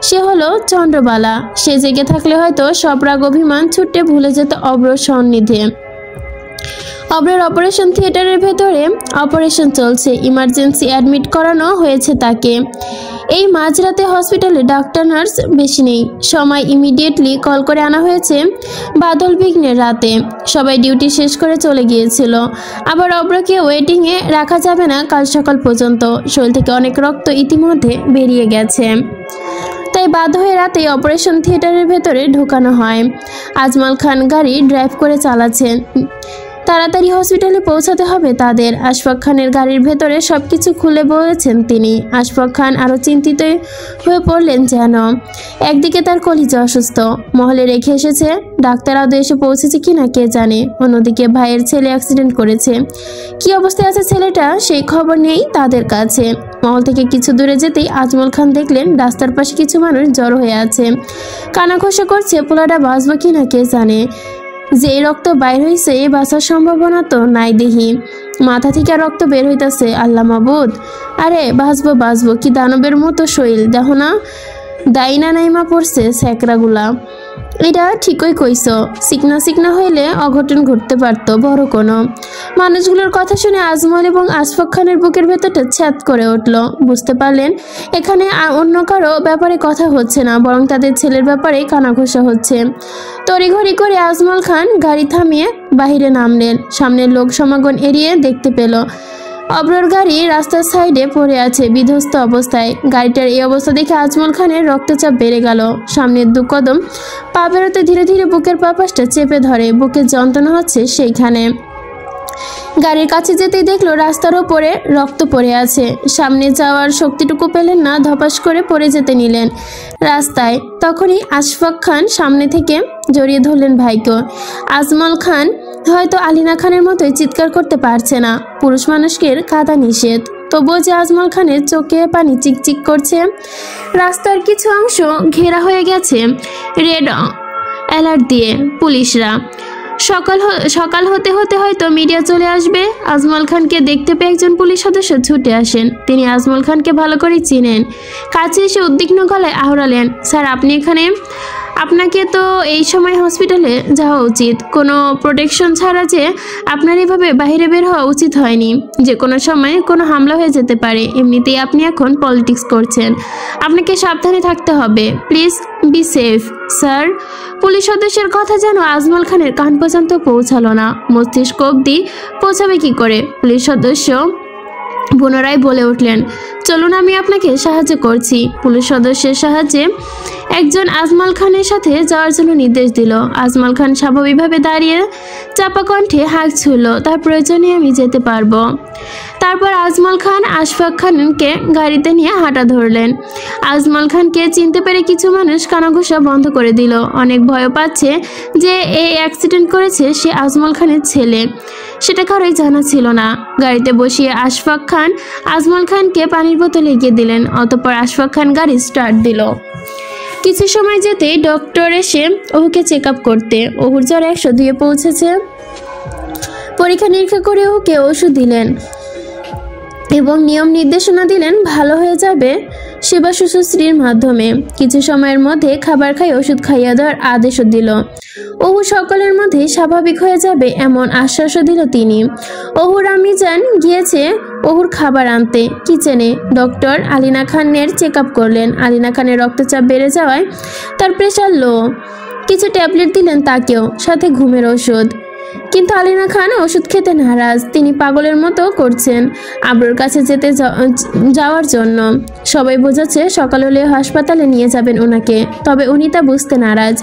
সে হলো চন্দ্রবালা। সে জেগে থাকলে হয়তো সব রাগ অভিমান ছুটে ভুলে যেত অব্র সন্নিধে। অব্রের অপারেশন থিয়েটারের ভেতরে অপারেশন চলছে। ইমার্জেন্সি অ্যাডমিট করানো হয়েছে তাকে। এই মাঝরাতে হসপিটালে ডাক্তার নার্স বেশি নেই। সময় ইমিডিয়েটলি কল করে আনা হয়েছে বাদল বিঘ্নের রাতে। সবাই ডিউটি শেষ করে চলে গিয়েছিল। আবার অব্রকে ওয়েটিংয়ে রাখা যাবে না কাল সকাল পর্যন্ত। শরীর থেকে অনেক রক্ত ইতিমধ্যে বেরিয়ে গেছে। তাই বাধ্য হয়ে রাতেই অপারেশন থিয়েটারের ভেতরে ঢোকানো হয়। আজমল খান গাড়ি ড্রাইভ করে চালাচ্ছেন। তাড়াতাড়ি হসপিটালে পৌঁছাতে হবে তাদের। আশফাক খানের গাড়ির ভেতরে সবকিছু খুলে বলেছেন তিনি। আশফাক খান আরও চিন্তিত হয়ে পড়লেন যেন। একদিকে তার কলিজা অসুস্থ, মহলে রেখে এসেছে। ডাক্তার আদৌ এসে পৌঁছেছে কিনা কে জানে। অন্যদিকে ভাইয়ের ছেলে অ্যাক্সিডেন্ট করেছে। কি অবস্থায় আছে ছেলেটা সেই খবর নেই তাদের কাছে। মহল থেকে কিছু দূরে যেতেই আজমল খান দেখলেন রাস্তার পাশে কিছু মানুষ জড়ো হয়ে আছে। কানাঘোষা করছে। পোলাটা বাঁচবে কিনা কে জানে। যে রক্ত বাইর হইছে বাঁচার সম্ভাবনা তো নাই দেহি। মাথা থেকে রক্ত বের হইতাছে। আল্লাহ মাবুদ, আরে বাঁচবো। কি দানবের মতো শৈল দেহ না, দাইনা নাইমা পড়ছে স্যাকরাগুলা। এটা ঠিকই কইস। চিকনা হইলে অঘটন ঘটতে পারত বড় কোনো। মানুষগুলোর কথা শুনে আজমল এবং আশফাক খানের বুকের ভেতরটা ছ্যাদ করে উঠল। বুঝতে পারলেন এখানে অন্য কারো ব্যাপারে কথা হচ্ছে না, বরং তাদের ছেলের ব্যাপারে কানাঘোষা হচ্ছে। তড়িঘড়ি করে আজমল খান গাড়ি থামিয়ে বাহিরে নামলেন। সামনের লোক সমাগম এড়িয়ে দেখতে পেল অব্রর গাড়ি রাস্তার সাইডে পড়ে আছে বিধ্বস্ত অবস্থায়। গাড়িটার এই অবস্থা দেখে আজমল খানের রক্তচাপ বেড়ে গেল। সামনের দু কদম পা বেরোতে ধীরে ধীরে বুকের পাপাসটা চেপে ধরে। বুকের যন্ত্রণা হচ্ছে সেইখানে। গাড়ির কাছে যেতেই দেখলো রাস্তার ওপরে রক্ত পড়ে আছে। সামনে যাওয়ার শক্তিটুকু পেলেন না, ধপাস করে পড়ে যেতে নিলেন রাস্তায়। তখনই আশফাক খান সামনে থেকে জড়িয়ে ধরলেন ভাইকে। আজমল খান হয়তো আলিনা খানের মতোই চিৎকার করতে পারছে না। পুরুষ মানুষকে কাঁদা নিষেধ, তবুও যে আজমল খানের চোখে পানি চিকচিক করছে। রাস্তার কিছু অংশ ঘেরা হয়ে গেছে রেড অ্যালার্ট দিয়ে পুলিশরা। সকাল হতে হতে হয়তো মিডিয়া চলে আসবে। আজমল খানকে দেখতে পেয়ে একজন পুলিশ সদস্য ছুটে আসেন। তিনি আজমল খানকে ভালো করে চিনেন। কাছে এসে উদ্বিগ্ন গলায় আওড়ালেন, স্যার আপনি এখানে? আপনাকে তো এই সময় হসপিটালে যাওয়া উচিত। কোনো প্রোটেকশন ছাড়া যে আপনার এভাবে বাইরে বের হওয়া উচিত হয়নি। যে কোনো সময় কোনো হামলা হয়ে যেতে পারে। এমনিতেই আপনি এখন পলিটিক্স করছেন, আপনাকে সাবধানে থাকতে হবে। Please be safe sir. Police সদস্যের কথা যেন আজমল খানের কান পর্যন্ত পৌঁছালো না। মস্তিষ্ক অবধি পৌঁছাবে কি করে? পুলিশ সদস্য পুনরায় বলে উঠলেন, চলুন আমি আপনাকে সাহায্য করছি। পুলিশ সদস্যের সাহায্যে একজন আজমল খানের সাথে যাওয়ার জন্য নির্দেশ দিল। আজমল খান স্বাভাবিকভাবে দাঁড়িয়ে চাপা কণ্ঠে হাঁক ছুড়ল, তার প্রয়োজনে আমি যেতে পারবো। তারপর আজমল খান আশফাক খানকে গাড়িতে নিয়ে হাঁটা ধরলেন। আজমল খানকে চিনতে পেরে কিছু মানুষ কানাঘুষা বন্ধ করে দিল। অনেক ভয় পাচ্ছে যে এই অ্যাক্সিডেন্ট করেছে সে আজমল খানের ছেলে, সেটা কারোই জানা ছিল না। গাড়িতে বসিয়ে আশফাক খান আজমল খানকে পানির বোতল এগিয়ে দিলেন। অতঃপর আশফাক খান গাড়ি স্টার্ট দিল। কিছু সময় যেতেই ডক্টর এসে ওহুকে চেক আপ করতে। ওহুর জ্বর 102-এ পৌঁছেছে। পরীক্ষা নিরীক্ষা করে ওহুকে ওষুধ দিলেন এবং নিয়ম নির্দেশনা দিলেন ভালো হয়ে যাবে সেবা শুশ্রূষার মাধ্যমে। কিছু সময়ের মধ্যে খাবার খাই ওষুধ খাইয়ে দেওয়ার আদেশও দিল। ওহু সকলের মধ্যে স্বাভাবিক হয়ে যাবে এমন আশ্বাসও দিল তিনি। ওহুর আম্মিজান গিয়েছে ওহুর খাবার আনতে কিচেনে। ডক্টর আলিনা খানের চেক আপ করলেন। আলিনা খানের রক্তচাপ বেড়ে যাওয়ায় তার প্রেশার লো। কিছু ট্যাবলেট দিলেন তাকেও, সাথে ঘুমের ওষুধ। কিন্তু আলিনা খান ওষুধ খেতে নারাজ। তিনি পাগলের মতো করছেন আবরোর কাছে যাওয়ার জন্য। সবাই বোঝাচ্ছে সকাল হলে হাসপাতালে নিয়ে যাবেন ওনাকে, তবে উনি তা বুঝতে নারাজ।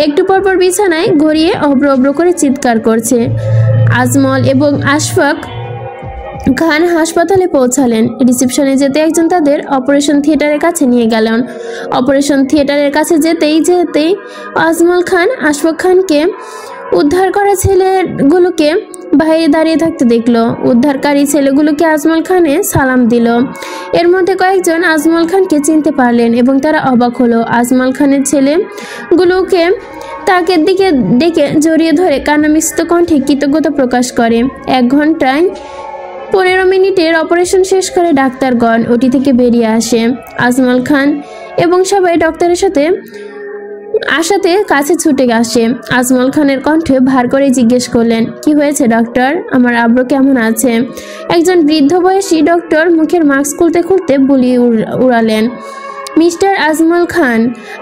একটু পরপর বিছানায় গড়িয়ে অব্র অব্র করে চিৎকার করছে। আজমল এবং আশফাক খান হাসপাতালে পৌঁছালেন। রিসেপশনে যেতে একজন তাদের অপারেশন থিয়েটারের কাছে নিয়ে গেলেন। অপারেশন থিয়েটারের কাছে যেতেই আজমল খান আশফাক খানকে উদ্ধার করা ছেলেগুলোকে বাইরে দাঁড়িয়ে থাকতে দেখলো। উদ্ধারকারী ছেলেগুলোকে আজমল খানে সালাম দিল। এর মধ্যে কয়েকজন আজমল খানকে চিনতে পারলেন এবং তারা অবাক হলো। আজমল খানের ছেলেগুলোকে তাকে দিকে ডেকে জড়িয়ে ধরে কান্নামিশ্রিত কণ্ঠে কৃতজ্ঞতা প্রকাশ করে। 1 ঘন্টায় 15 মিনিটের অপারেশন শেষ করে ডাক্তারগণ ওটি থেকে বেরিয়ে আসে। আজমল খান এবং সবাই ডক্টরের সাথে আশাতে কাছে ছুটে আসে। আজমল খানের কণ্ঠে ভার করে জিজ্ঞেস করলেন, কি হয়েছে ডক্টর? আমার আব্রু কেমন আছে? একজন বৃদ্ধ বয়সী ডক্টর মুখের মাস্ক খুলতে খুলতে বুলি উড়ালেন, মিস্টার আজমল খান,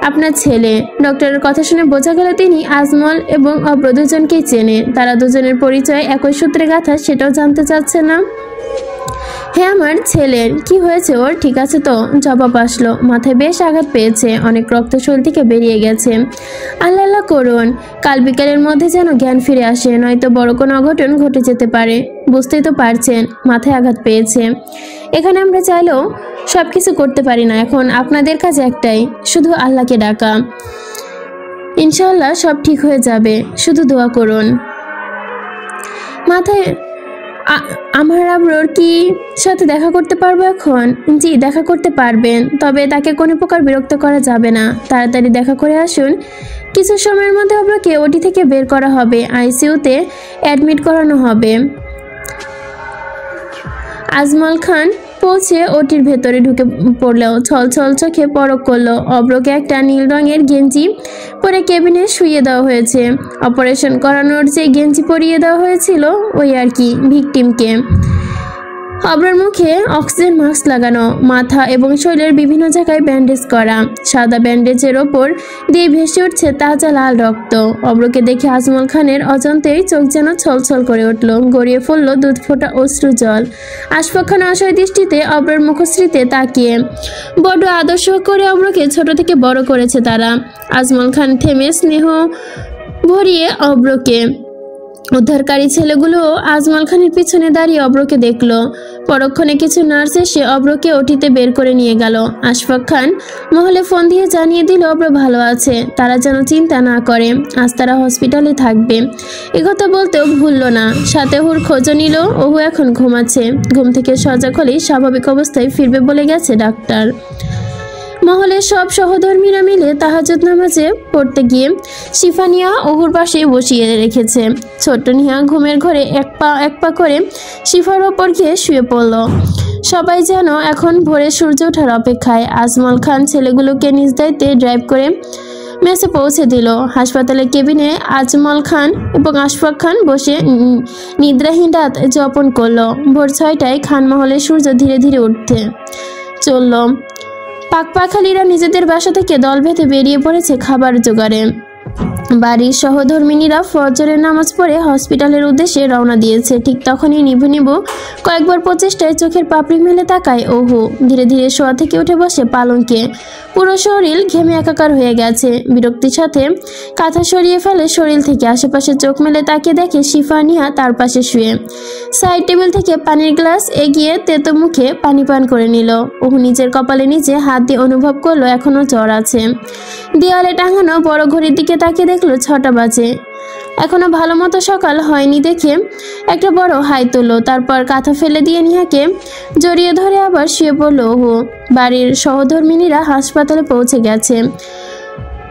আপনার ছেলে। ডক্টরের কথা শুনে বোঝা গেল তিনি আজমল এবং অব্র দুজনকেই চেনে। তারা দুজনের পরিচয় একই সূত্রে গাঁথা সেটাও জানতে চাচ্ছে না। হ্যাঁ, আমার ছেলের। কি হয়েছে ওর? ঠিক আছে তো? জবাব আসলো, মাথায় বেশ আঘাত পেয়েছে, অনেক রক্ত শরীর থেকে বেরিয়ে গেছে। আল্লাহ আল্লাহ করুন, কাল বিকালের মধ্যে যেন জ্ঞান ফিরে আসে, নয়তো বড় কোনো অঘটন ঘটে যেতে পারে। বুঝতেই তো পারছেন মাথায় আঘাত পেয়েছে। এখানে আমরা চাইলেও সব কিছু করতে পারি না। এখন আপনাদের কাজ একটাই, শুধু আল্লাহকে ডাকা। ইনশাআল্লাহ সব ঠিক হয়ে যাবে, শুধু দোয়া করুন। মাথায় আমার আব্রোর কি সাথে দেখা করতে পারবো এখন? জি, দেখা করতে পারবেন, তবে তাকে কোনো প্রকার বিরক্ত করা যাবে না। তাড়াতাড়ি দেখা করে আসুন। কিছু সময়ের মধ্যে আব্রোকে ওটি থেকে বের করা হবে, আইসিইউতে অ্যাডমিট করানো হবে। আজমল খান পৌঁছে ওটির ভেতরে ঢুকে পড়লেও ছলছল চোখে পরখ করলো। অব্রকে একটা নীল রঙের গেঞ্জি পরে কেবিনে শুইয়ে দেওয়া হয়েছে। অপারেশন করানোর যে গেঞ্জি পরিয়ে দেওয়া হয়েছিল ওই আর কি, ভিকটিমকে। অব্রর মুখে অক্সিজেন মাস্ক লাগানো, মাথা এবং শরীরের বিভিন্ন জায়গায় ব্যান্ডেজ করা। সাদা ব্যান্ডেজের ওপর দিয়ে ভেসে উঠছে তাজা লাল রক্ত। অব্রকে দেখে আজমল খানের অজান্তেই চোখ যেন ছলছল করে উঠল, গড়িয়ে পড়ল দুধ ফোটা অশ্রু জল। আশফাক খান অসহায় দৃষ্টিতে অব্রর মুখশ্রীতে তাকিয়ে। বড় আদর্শ করে অব্রকে ছোট থেকে বড় করেছে তারা। আজমল খান থেমে স্নেহ ভরিয়ে অব্রকে। উদ্ধারকারী ছেলেগুলো আজমল খানের পিছনে দাঁড়িয়ে অব্রকে দেখলো। পরক্ষণে কিছু নার্স এসে অব্রকে ওটিতে বের করে নিয়ে গেল। আশফাক খান মহলে ফোন দিয়ে জানিয়ে দিল অব্র ভালো আছে, তারা যেন চিন্তা না করে, আজ তারা হসপিটালে থাকবে। একথা বলতেও ভুলল না। সাথে ওহুর খোঁজও নিল। ওহু এখন ঘুমাচ্ছে। ঘুম থেকে সজাগ হলেই স্বাভাবিক অবস্থায় ফিরবে বলে গেছে ডাক্তার। মহলের সব সহধর্মীরা মিলে তাহাজ্জুদ নামাজে পড়তে গিয়ে শিফানিয়া ওহুর পাশে বসিয়ে রেখেছে। ছোট্ট নিহা ঘুমের ঘরে এক পা করে শিফার ওপর গিয়ে শুয়ে পড়ল। সবাই যেন এখন ভোরে সূর্য ওঠার অপেক্ষায়। আজমল খান ছেলেগুলোকে নিজ দায়িত্বে ড্রাইভ করে মেসে পৌঁছে দিল। হাসপাতালের কেবিনে আজমল খান এবং আশফাক খান বসে নিদ্রাহীন রাত যাপন করলো। ভোর 6টায় খানমহলে সূর্য ধীরে ধীরে উঠতে চলল। পাকপাখালিরা নিজেদের বাসা থেকে দল বেঁধে বেরিয়ে পড়েছে খাবার জোগাড়ে। বাড়ির সহধর্মিনীরা ফজরের নামাজ পড়ে হসপিটালের উদ্দেশ্যে রওনা দিয়েছে। ঠিক তখনই নিভু নিভু কয়েকবার প্রচেষ্টায় চোখের পাপড়ি মেলে তাকায় অহু। ধীরে ধীরে শোয়া থেকে উঠে বসে পালঙ্কে। পুরো শরীর ঘেমে একাকার হয়ে গেছে। বিরক্তির সাথে কাঁথা সরিয়ে ফেলে শরীর থেকে। আশেপাশে চোখ মেলে তাকিয়ে দেখে শিফানিয়া তার পাশে শুয়ে। সাইড টেবিল থেকে পানির গ্লাস এগিয়ে তেতো মুখে পানি পান করে নিল। অহু নিজের কপালে নিজে হাত দিয়ে অনুভব করলো এখনো জ্বর আছে। দেয়ালে টাঙানো বড় ঘড়ির দিকে তাকিয়ে দেখলো 6টা বাজে। এখনো ভালো মতো সকাল হয়নি দেখে একটা বড় হাই তুলল। তারপর কাঁথা ফেলে দিয়ে নিহাকে জড়িয়ে ধরে আবার শুয়ে পড়ল অহু। বাড়ির সহধর্মিনীরা হাসপাতালে পৌঁছে গেছে,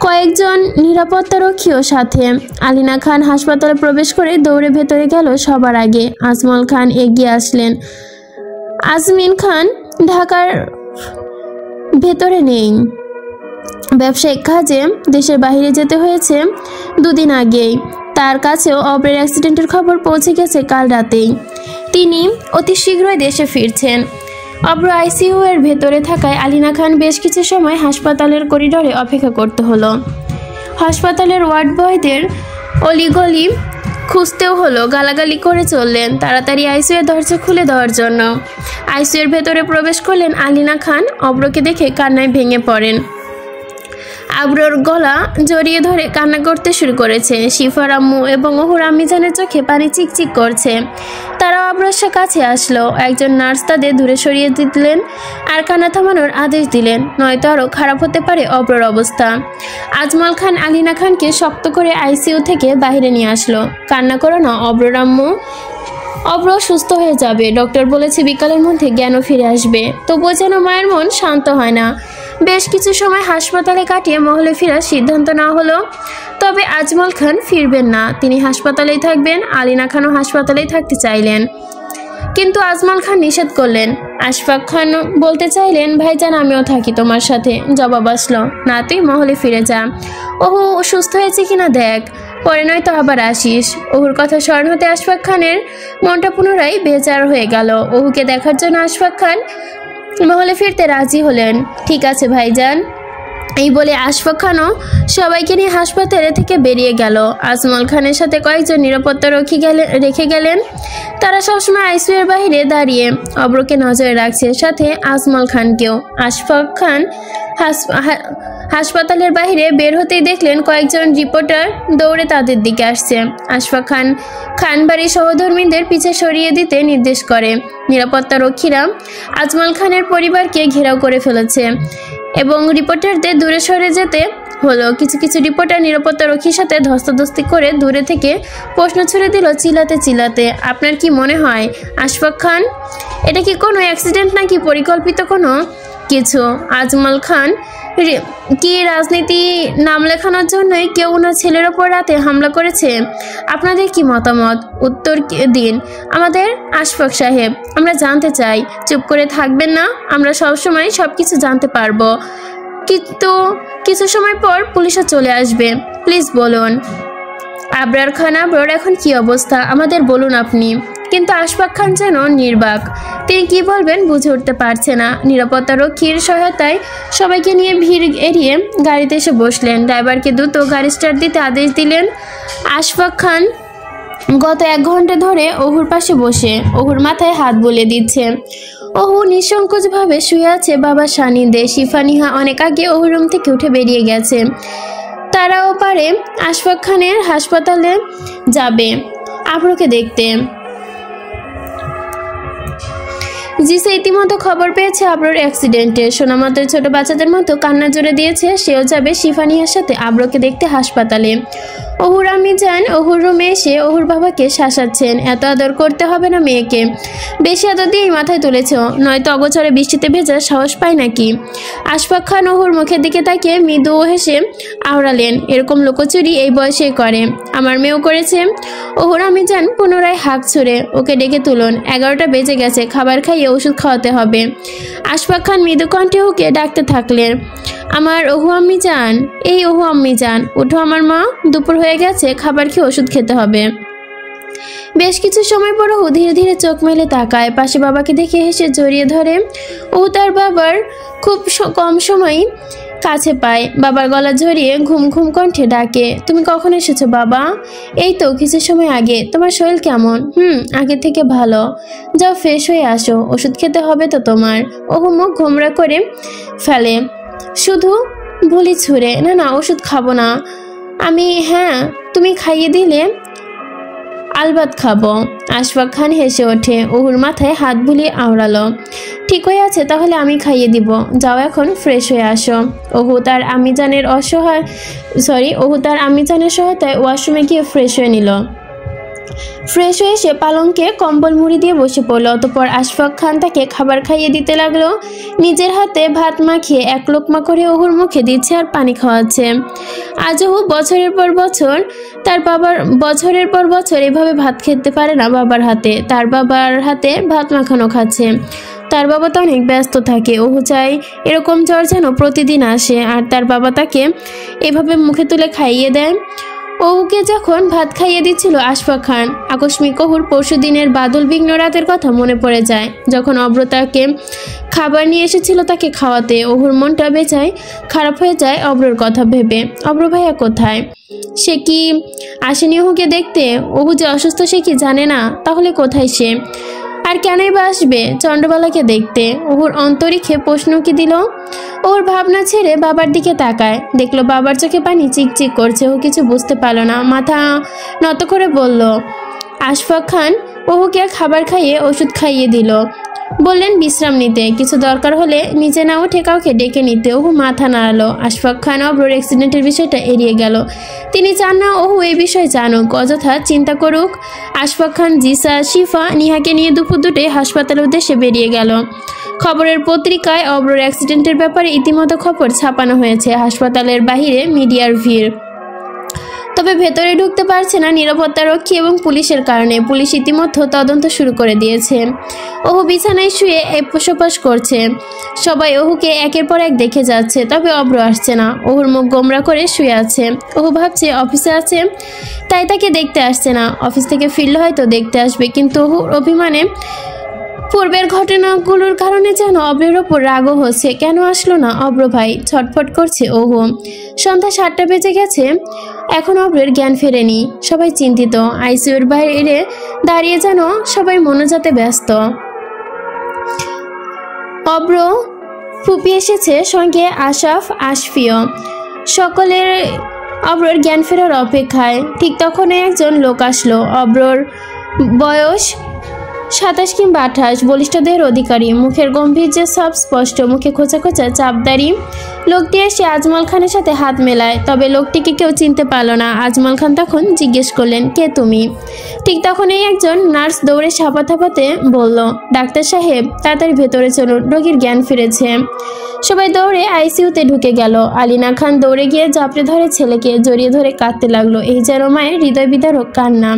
কয়েকজন নিরাপত্তারক্ষীও সাথে। আলিনা খান হাসপাতালে প্রবেশ করে দৌড়ে ভেতরে গেল সবার আগে। আজমল খান এগিয়ে আসলেন। আজমিন খান ঢাকার ভেতরে নেই, ব্যবসায়িক কাজে দেশের বাইরে যেতে হয়েছে 2 দিন আগেই। তার কাছেও অব্রের অ্যাক্সিডেন্টের খবর পৌঁছে গেছে কাল রাতেই। তিনি অতি শীঘ্রই দেশে ফিরছেন। অব্র আইসিইউ এর ভেতরে থাকায় আলিনা খান বেশ কিছু সময় হাসপাতালের করিডোরে অপেক্ষা করতে হলো। হাসপাতালের ওয়ার্ড বয়দের অলিগলি খুঁজতেও হলো। গালাগালি করে চললেন তাড়াতাড়ি আইসিইউ এর দরজা খুলে দেওয়ার জন্য। আইসিইউ এর ভেতরে প্রবেশ করলেন আলিনা খান। অব্রকে দেখে কান্নায় ভেঙে পড়েন। আব্রোর গলা জড়িয়ে ধরে কান্না করতে শুরু করেছে। শিফার আম্মু এবং অহুর আম্মিজানের চোখে পানি চিকচিক করছে। তারাও আব্রোর কাছে আসলো। একজন নার্স তাদের দূরে সরিয়ে দিলেন আর কান্না থামানোর আদেশ দিলেন, নয়তো আরও খারাপ হতে পারে অব্রোর অবস্থা। আজমল খান আলিনা খানকে শক্ত করে আইসিইউ থেকে বাইরে নিয়ে আসলো। কান্না করো না অব্রোর আম্মু, অব্র সুস্থ হয়ে যাবে। ডক্টর বলেছে বিকালের মধ্যে জ্ঞানও ফিরে আসবে। তবুও যেন মায়ের মন শান্ত হয় না। বেশ কিছু সময় হাসপাতালে কাটিয়ে মহলে ফেরার সিদ্ধান্ত নেওয়া হলো। তবে আজমল খান ফিরবেন না, তিনি হাসপাতালেই থাকবেন। আলিনা খানও হাসপাতালেই থাকতে চাইলেন, কিন্তু আজমল খান নিষেধ করলেন। আশফাক খান বলতে চাইলেন, ভাইজান আমিও থাকি তোমার সাথে। জবাব আসলো, না তুই মহলে ফিরে যা, ওহু সুস্থ হয়েছে কিনা দেখ, পরে নয়তো আবার আসিস। ওহুর কথা স্মরণ হতে আশফাক খানের মনটা পুনরায় বেজার হয়ে গেল। ওহুকে দেখার জন্য আশফাক খান মহলে ফিরতে রাজি হলেন। ঠিক আছে ভাইজান, এই বলে আশফাক খানও সবাইকে নিয়ে হাসপাতালে থেকে বেরিয়ে গেল। আজমল খানের সাথে কয়েকজন নিরাপত্তারক্ষী রেখে গেলেন। তারা সবসময় আইসিইউ এর বাইরে দাঁড়িয়ে অব্রকে নজরে রাখছে, সাথে আজমল খানকেও। আশফাক খান হাসপাতালের বাইরে বের হতেই দেখলেন কয়েকজন রিপোর্টার দৌড়ে তাদের দিকে আসছে। আশফাক খান খানবাড়ির সহধর্মীদের পিছে সরিয়ে দিতে নির্দেশ করে। নিরাপত্তারক্ষীরা আজমল খানের পরিবারকে ঘেরাও করে ফেলেছে এবং রিপোর্টারদের দূরে সরে যেতে হলো। কিছু কিছু রিপোর্টার নিরাপত্তারক্ষীর সাথে ধস্তাধস্তি করে দূরে থেকে প্রশ্ন ছুড়ে দিল চিল্লাতে চিল্লাতে, আপনার কি মনে হয় আশফাক খান এটা কি কোনো অ্যাক্সিডেন্ট নাকি পরিকল্পিত কোনো কিছু? আজমল খান কি রাজনীতি নাম লেখানোর জন্যই কেউ ওনার ছেলের ওপর রাতে হামলা করেছে? আপনাদের কি মতামত? উত্তর দিন আমাদের আশফাক সাহেব, আমরা জানতে চাই। চুপ করে থাকবেন না, আমরা সবসময় সব কিছু জানতে পারবো, কিন্তু কিছু সময় পর পুলিশও চলে আসবে। প্লিজ বলুন আবরার খান, আবরার এখন কি অবস্থা আমাদের বলুন আপনি। কিন্তু আশফাক খান যেন নির্বাক, তিনি কি বলবেন বুঝে উঠতে পারছে না। নিরাপত্তারক্ষীর সহায়তায় সবাইকে নিয়ে ভিড় এড়িয়ে গাড়িতে এসে বসলেন। ড্রাইভারকে দ্রুত গাড়ি স্টার্ট দিতে আদেশ দিলেন। আশফাক খান গত 1 ঘন্টা ধরে অহুর পাশে বসে অহুর মাথায় হাত বুলিয়ে দিচ্ছে। অহু নিঃসংকোচভাবে শুয়ে আছে বাবার সান্নিধ্যে। শিফানিহা অনেক আগে অহুর রুম থেকে উঠে বেরিয়ে গেছে। তারাও পারে আশফাক খানের হাসপাতালে যাবে আবরকে দেখতে। জিসে ইতিমধ্যে খবর পেয়েছে আবরোর অ্যাক্সিডেন্টের। সোনামাত্রের ছোট বাচ্চাদের মতো কান্না জোরে দিয়েছে। সেও যাবে শিফানিয়ার সাথে আবরকে দেখতে হাসপাতালে। অহুর আম্মিজান অহুর রুমে এসে অহুর বাবাকে শাসাচ্ছেন, এত আদর করতে হবে না মেয়েকে, বেশি আদর দিয়েই মাথায় তুলেছ, নয়তো অগোচরে বৃষ্টিতে ভেজার সাহস পায় নাকি? আশফাক খান অহুর মুখের দিকে তাকিয়ে মৃদু হেসে আওড়ালেন, এরকম লোকচুরি এই বয়সেই করে, আমার মেয়েও করেছে। অহুর আম্মিজান পুনরায় হাঁক ছুড়ে, ওকে ডেকে তুলুন, 11টা বেজে গেছে, খাবার খাইয়ে ওষুধ খাওয়াতে হবে। আশফাক খান মৃদু কণ্ঠে ওকে ডাকতে থাকলেন, আমার অহু আম্মিজান, এই অহু আম্মিজান, উঠো আমার মা, দুপুর হয়ে গেছে, খাবার খেয়ে ওষুধ খেতে হবে। বেশ কিছু সময় পর অহু ধীরে ধীরে চোখ মেলে তাকায়। পাশে বাবাকে দেখে হেসে জড়িয়ে ধরে। ও তার বাবার খুব কম সময় কাছে পায়, বাবার গলা জড়িয়ে ঘুম ঘুম কণ্ঠে ডাকে, তুমি কখন এসেছো বাবা? এই তো কিছু সময় আগে। তোমার শরীর কেমন? আগে থেকে ভালো। যাও ফ্রেশ হয়ে আসো, ওষুধ খেতে হবে তো তোমার। ওহু মুখ গোমরা করে ফেলে, শুধু ভুলি ছুঁড়ে, না না ওষুধ খাবো না আমি। হ্যাঁ তুমি খাইয়ে দিলে আলবাত খাবো। আশফাক খান হেসে ওঠে, ওহুর মাথায় হাত বুলিয়ে আওড়ালো, ঠিক হয়ে আছে তাহলে আমি খাইয়ে দিব, যাও এখন ফ্রেশ হয়ে আসো। ওহু তার আম্মিজানের সহায়তায় ওয়াশরুমে গিয়ে ফ্রেশ হয়ে নিল। ফ্রেশ হয়ে এসে পালঙ্কে কম্বল মুড়ি দিয়ে বসে পড়ল। অতঃপর আশফাক খান তাকে খাবার খাইয়ে দিতে লাগলো। নিজের হাতে ভাত মাখিয়ে এক লোকমা করে ওহুর মুখে দিচ্ছে আর পানি খাওয়াচ্ছে। আজ ওহু বছরের পর বছর এভাবে ভাত খেতে পারে না বাবার হাতে। তার বাবার হাতে ভাত মাখানো খাচ্ছে। তার বাবা তো অনেক ব্যস্ত থাকে। ওহু চায় এরকম জ্বর যেন প্রতিদিন আসে আর তার বাবা তাকে এভাবে মুখে তুলে খাইয়ে দেয়। ওহুকে যখন ভাত খাইয়ে দিচ্ছিল আশফাক খান, আকস্মিক ওহুর পরশুদিনের বাদল বিঘ্ন রাতের কথা মনে পড়ে যায়। যখন অব্র তাকে খাবার নিয়ে এসেছিল তাকে খাওয়াতে, ওহুর মনটা বেজায় খারাপ হয়ে যায় অব্রর কথা ভেবে। অব্র ভাইয়া কোথায়? সে কি আসেনি ওহুকে দেখতে? ওহু যে অসুস্থ সে কি জানে না? তাহলে কোথায় সে? আর কেনই বা আসবে চন্দ্রবালাকে দেখতে? ওহুর অন্তরিক্ষে প্রশ্ন কি দিল। ওর ভাবনা ছেড়ে বাবার দিকে তাকায়, দেখলো বাবার চোখে পানি চিকচিক করছে। ও কিছু বুঝতে পারল না, মাথা নত করে বলল। আশফাক খান ওহুকে খাবার খাইয়ে ওষুধ খাইয়ে দিল, বললেন বিশ্রাম নিতে, কিছু দরকার হলে নিচে না উঠে কাউকে ডেকে নিতে। ওহু মাথা নাড়ালো। আশফাক খান অব্রর অ্যাক্সিডেন্টের বিষয়টা এড়িয়ে গেল। তিনি চান না ওহু এই বিষয়ে জানুক, অযথা চিন্তা করুক। আশফাক খান জিসা, শিফা, নিহাকে নিয়ে দুপুর দুটে হাসপাতালের উদ্দেশ্যে বেরিয়ে গেল। খবরের পত্রিকায় অব্রর অ্যাক্সিডেন্টের ব্যাপারে ইতিমধ্যে খবর ছাপানো হয়েছে। হাসপাতালের বাহিরে মিডিয়ার ভিড়, তবে ভেতরে ঢুকতে পারছে না নিরাপত্তারক্ষী এবং পুলিশের কারণে। পুলিশ ইতিমধ্যে তদন্ত শুরু করে দিয়েছে। ওহু বিছানায় শুয়ে এপোসোপাস করছে। সবাই ওহুকে একের পর এক দেখে যাচ্ছে, তবে অব্র আসছে না। ওহুর মুখ গোমরা করে শুয়ে আছে। ওহু ভাবছে অফিসে আছে তাই তাকে দেখতে আসছে না, অফিস থেকে ফিরলে হয়তো দেখতে আসবে। কিন্তু ওহুর অভিমানে পূর্বের ঘটনাগুলোর কারণে যেন অব্রের ওপর রাগও হচ্ছে। কেন আসলো না অব্র ভাই? ছটফট করছে ওহু। সন্ধ্যা 7টা বেজে গেছে, এখন অব্রের জ্ঞান ফেরেনি। সবাই চিন্তিত। আইসিইউর বাইরে দাঁড়িয়ে যেন সবাই মনোজাতে ব্যস্ত। অব্র, ফুপি এসেছে, সঙ্গে আশাফ, আশফিও, সকলের অব্রর জ্ঞান ফেরার অপেক্ষায়। ঠিক তখনই একজন লোক আসলো। অব্রর বয়স 27 কিংবা 28, বলিষ্ঠদের অধিকারী, মুখের গম্ভীর্য সব স্পষ্ট, মুখে খোঁচা খোঁচা চাপদারি। লোকটি এসে আজমল খানের সাথে হাত মেলায়, তবে লোকটিকে কেউ চিনতে পারল না। আজমল খান তখন জিজ্ঞেস করলেন, কে তুমি? ঠিক তখনই একজন নার্স দৌড়ে থাপাতে বলল, ডাক্তার সাহেব তাড়াতাড়ি ভেতরে চলুন, রোগীর জ্ঞান ফিরেছে। সবাই দৌড়ে আইসিইউতে ঢুকে গেল। আলিনা খান দৌড়ে গিয়ে জাপড়ে ধরে ছেলেকে জড়িয়ে ধরে কাঁদতে লাগলো। এই যেন মায়ের হৃদয় বিদারক কান্না।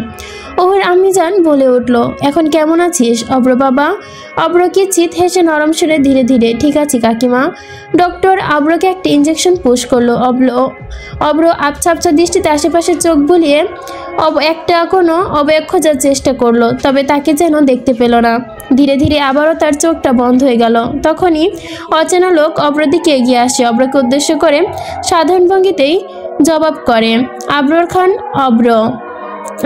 ওহুর আম্মিজান বলে উঠল, এখন কেমন আছিস অব্র বাবা? অব্র কিচ্ছিত হেসে নরম সুরে ধীরে ধীরে, ঠিক আছে কাকিমা। ডক্টর অব্রকে একটা ইঞ্জেকশন পুশ করলো। অব্র আবছা আবছা দৃষ্টিতে আশেপাশে চোখ বুলিয়ে একটা কোনো অবয়ব খোঁজার চেষ্টা করলো, তবে তাকে যেন দেখতে পেল না। ধীরে ধীরে আবারও তার চোখটা বন্ধ হয়ে গেল। তখনই অচেনা লোক অব্র দিকে এগিয়ে আসে। অব্রকে উদ্দেশ্য করে সাধারণ ভঙ্গিতেই জবাব করে, আবরর খান অব্র,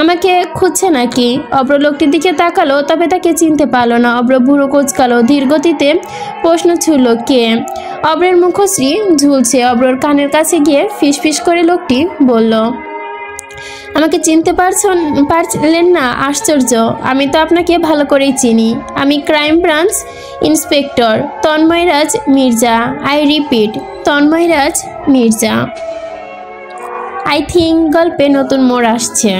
আমাকে খুঁজছে নাকি? অব্র লোকটির দিকে তাকালো, তবে তাকে চিনতে পারলো না। অব্র ভুরু কোঁচকালো, ধীর গতিতে প্রশ্ন ছুড়ল, কে? অব্রের মুখশ্রী ঝুলছে। অব্রর কানের কাছে গিয়ে ফিসফিস করে লোকটি বলল, আমাকে চিনতে পারলেন না? আশ্চর্য, আমি তো আপনাকে ভালো করেই চিনি। আমি crime branch inspector Tanmayraj Mirza. I repeat, Tanmayraj Mirza. I think গল্পে নতুন মোড় আসছে।